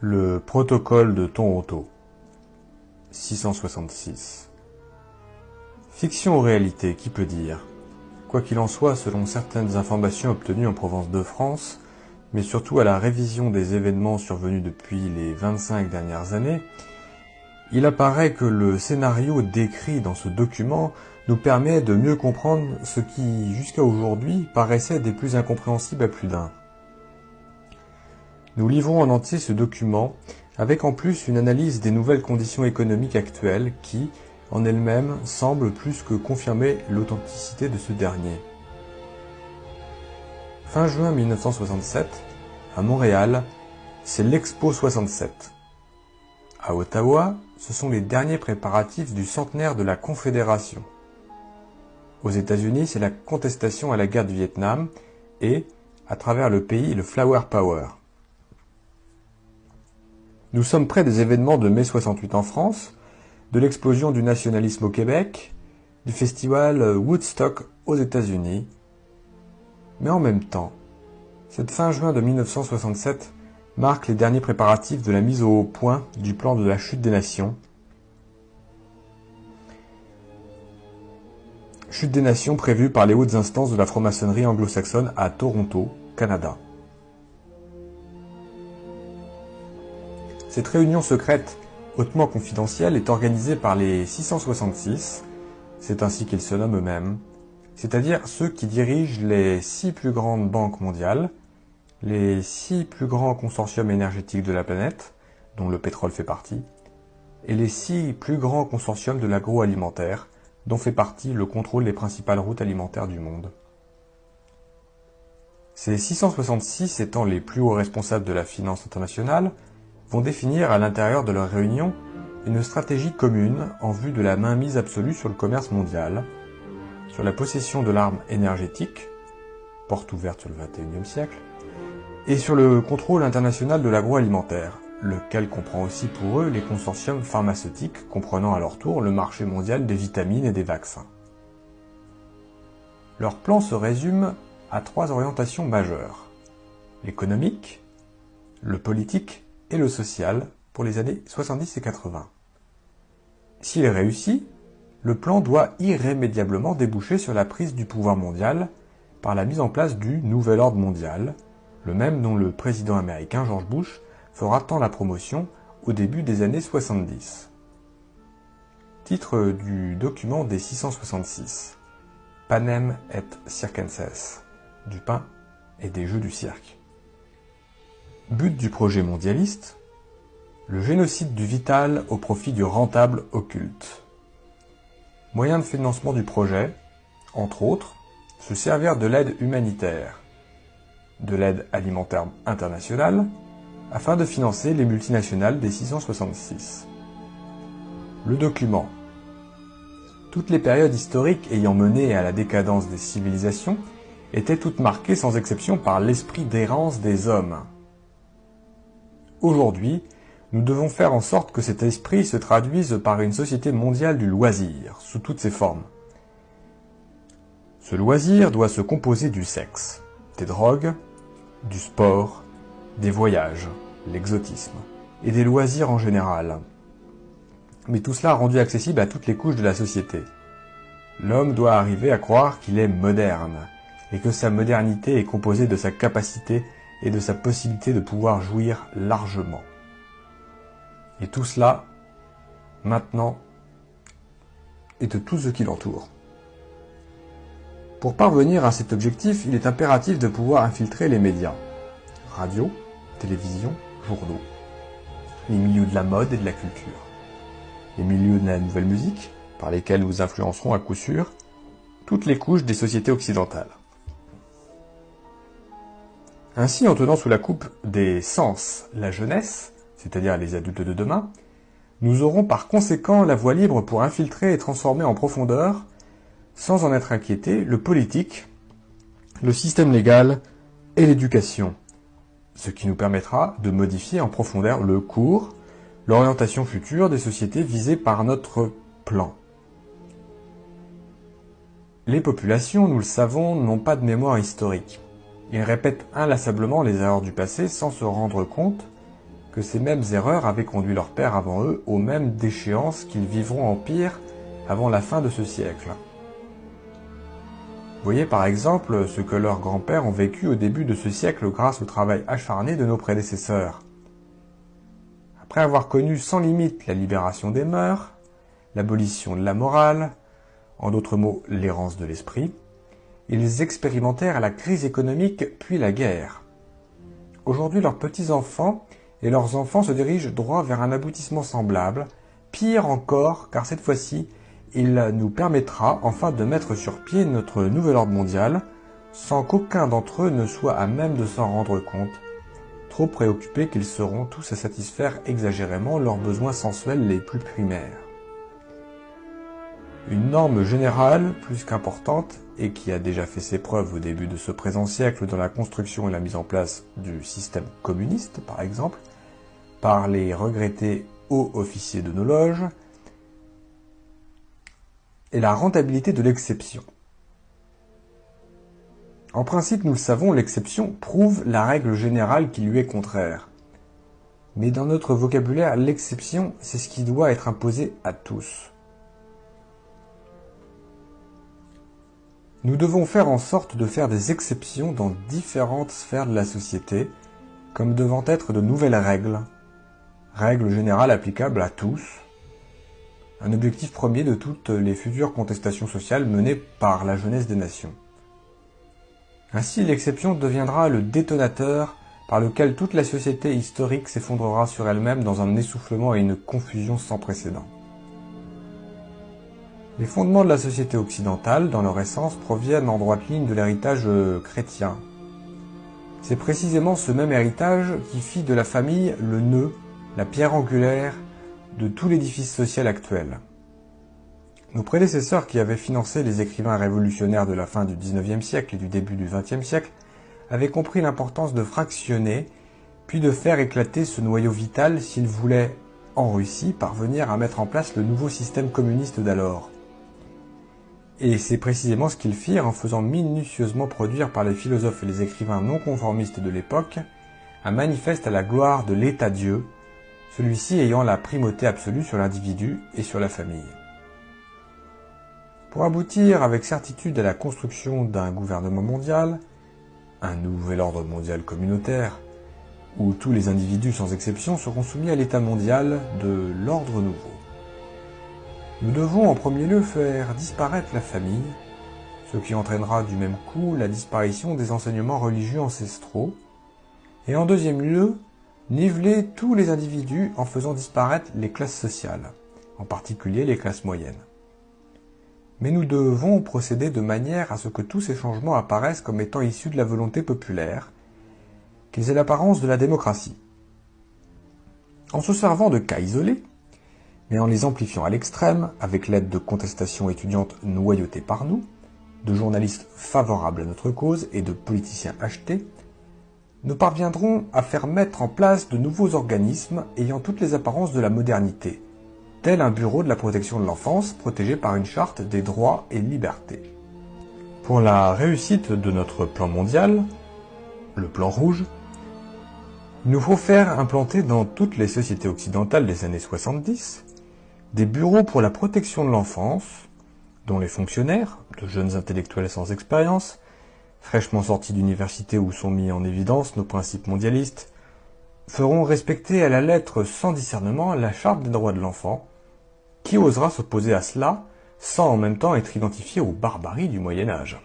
Le protocole de Toronto, 666. Fiction ou réalité, qui peut dire? Quoi qu'il en soit, selon certaines informations obtenues en province de France, mais surtout à la révision des événements survenus depuis les 25 dernières années, il apparaît que le scénario décrit dans ce document nous permet de mieux comprendre ce qui, jusqu'à aujourd'hui, paraissait des plus incompréhensibles à plus d'un. Nous livrons en entier ce document, avec en plus une analyse des nouvelles conditions économiques actuelles qui, en elles-mêmes, semblent plus que confirmer l'authenticité de ce dernier. Fin juin 1967, à Montréal, c'est l'Expo 67. À Ottawa, ce sont les derniers préparatifs du centenaire de la Confédération. Aux États-Unis, c'est la contestation à la guerre du Vietnam et, à travers le pays, le Flower Power. Nous sommes près des événements de mai 68 en France, de l'explosion du nationalisme au Québec, du festival Woodstock aux États-Unis. Mais en même temps, cette fin juin de 1967 marque les derniers préparatifs de la mise au point du plan de la chute des nations. Chute des nations prévue par les hautes instances de la franc-maçonnerie anglo-saxonne à Toronto, Canada. Cette réunion secrète, hautement confidentielle, est organisée par les 666, c'est ainsi qu'ils se nomment eux-mêmes, c'est-à-dire ceux qui dirigent les 6 plus grandes banques mondiales, les 6 plus grands consortiums énergétiques de la planète, dont le pétrole fait partie, et les 6 plus grands consortiums de l'agroalimentaire, dont fait partie le contrôle des principales routes alimentaires du monde. Ces 666 étant les plus hauts responsables de la finance internationale, vont définir à l'intérieur de leur réunion une stratégie commune en vue de la mainmise absolue sur le commerce mondial, sur la possession de l'arme énergétique, porte ouverte sur le XXIe siècle, et sur le contrôle international de l'agroalimentaire, lequel comprend aussi pour eux les consortiums pharmaceutiques comprenant à leur tour le marché mondial des vitamines et des vaccins. Leur plan se résume à 3 orientations majeures: l'économique, le politique et le social pour les années 70 et 80. S'il est réussi, le plan doit irrémédiablement déboucher sur la prise du pouvoir mondial par la mise en place du Nouvel Ordre mondial, le même dont le président américain George Bush fera tant la promotion au début des années 70. Titre du document des 666. Panem et circenses, du pain et des jeux du cirque. But du projet mondialiste, le génocide du vital au profit du rentable occulte. Moyen de financement du projet, entre autres, se servir de l'aide humanitaire, de l'aide alimentaire internationale, afin de financer les multinationales des 666. Le document. Toutes les périodes historiques ayant mené à la décadence des civilisations étaient toutes marquées sans exception par l'esprit d'errance des hommes. Aujourd'hui, nous devons faire en sorte que cet esprit se traduise par une société mondiale du loisir, sous toutes ses formes. Ce loisir doit se composer du sexe, des drogues, du sport, des voyages, l'exotisme, et des loisirs en général. Mais tout cela rendu accessible à toutes les couches de la société. L'homme doit arriver à croire qu'il est moderne, et que sa modernité est composée de sa capacité et de sa possibilité de pouvoir jouir largement. Et tout cela, maintenant, et de tout ce qui l'entoure. Pour parvenir à cet objectif, il est impératif de pouvoir infiltrer les médias. Radio, télévision, journaux. Les milieux de la mode et de la culture. Les milieux de la nouvelle musique, par lesquels nous influencerons à coup sûr toutes les couches des sociétés occidentales. Ainsi, en tenant sous la coupe des sens la jeunesse, c'est-à-dire les adultes de demain, nous aurons par conséquent la voie libre pour infiltrer et transformer en profondeur, sans en être inquiétés, le politique, le système légal et l'éducation, ce qui nous permettra de modifier en profondeur le cours, l'orientation future des sociétés visées par notre plan. Les populations, nous le savons, n'ont pas de mémoire historique. Ils répètent inlassablement les erreurs du passé sans se rendre compte que ces mêmes erreurs avaient conduit leurs pères avant eux aux mêmes déchéances qu'ils vivront en pire avant la fin de ce siècle. Voyez par exemple ce que leurs grands-pères ont vécu au début de ce siècle grâce au travail acharné de nos prédécesseurs. Après avoir connu sans limite la libération des mœurs, l'abolition de la morale, en d'autres mots l'errance de l'esprit, ils expérimentèrent la crise économique puis la guerre. Aujourd'hui, leurs petits-enfants et leurs enfants se dirigent droit vers un aboutissement semblable, pire encore, car cette fois-ci, il nous permettra enfin de mettre sur pied notre nouvel ordre mondial, sans qu'aucun d'entre eux ne soit à même de s'en rendre compte, trop préoccupés qu'ils seront tous à satisfaire exagérément leurs besoins sensuels les plus primaires. Une norme générale, plus qu'importante, et qui a déjà fait ses preuves au début de ce présent siècle dans la construction et la mise en place du système communiste, par exemple, par les regrettés hauts officiers de nos loges, est la rentabilité de l'exception. En principe, nous le savons, l'exception prouve la règle générale qui lui est contraire. Mais dans notre vocabulaire, l'exception, c'est ce qui doit être imposé à tous. Nous devons faire en sorte de faire des exceptions dans différentes sphères de la société, comme devant être de nouvelles règles, règles générales applicables à tous, un objectif premier de toutes les futures contestations sociales menées par la jeunesse des nations. Ainsi, l'exception deviendra le détonateur par lequel toute la société historique s'effondrera sur elle-même dans un essoufflement et une confusion sans précédent. Les fondements de la société occidentale, dans leur essence, proviennent en droite ligne de l'héritage chrétien. C'est précisément ce même héritage qui fit de la famille le nœud, la pierre angulaire de tout l'édifice social actuel. Nos prédécesseurs qui avaient financé les écrivains révolutionnaires de la fin du XIXe siècle et du début du XXe siècle avaient compris l'importance de fractionner, puis de faire éclater ce noyau vital s'ils voulaient, en Russie, parvenir à mettre en place le nouveau système communiste d'alors. Et c'est précisément ce qu'ils firent en faisant minutieusement produire par les philosophes et les écrivains non conformistes de l'époque un manifeste à la gloire de l'État-Dieu, celui-ci ayant la primauté absolue sur l'individu et sur la famille. Pour aboutir avec certitude à la construction d'un gouvernement mondial, un nouvel ordre mondial communautaire, où tous les individus sans exception seront soumis à l'état mondial de l'ordre nouveau. Nous devons en premier lieu faire disparaître la famille, ce qui entraînera du même coup la disparition des enseignements religieux ancestraux, et en deuxième lieu, niveler tous les individus en faisant disparaître les classes sociales, en particulier les classes moyennes. Mais nous devons procéder de manière à ce que tous ces changements apparaissent comme étant issus de la volonté populaire, qu'ils aient l'apparence de la démocratie. En se servant de cas isolés, mais en les amplifiant à l'extrême, avec l'aide de contestations étudiantes noyautées par nous, de journalistes favorables à notre cause et de politiciens achetés, nous parviendrons à faire mettre en place de nouveaux organismes ayant toutes les apparences de la modernité, tel un bureau de la protection de l'enfance protégé par une charte des droits et libertés. Pour la réussite de notre plan mondial, le plan rouge, il nous faut faire implanter dans toutes les sociétés occidentales des années 70 des bureaux pour la protection de l'enfance, dont les fonctionnaires, de jeunes intellectuels sans expérience, fraîchement sortis d'université où sont mis en évidence nos principes mondialistes, feront respecter à la lettre sans discernement la charte des droits de l'enfant. Qui osera s'opposer à cela sans en même temps être identifié aux barbaries du Moyen-Âge ?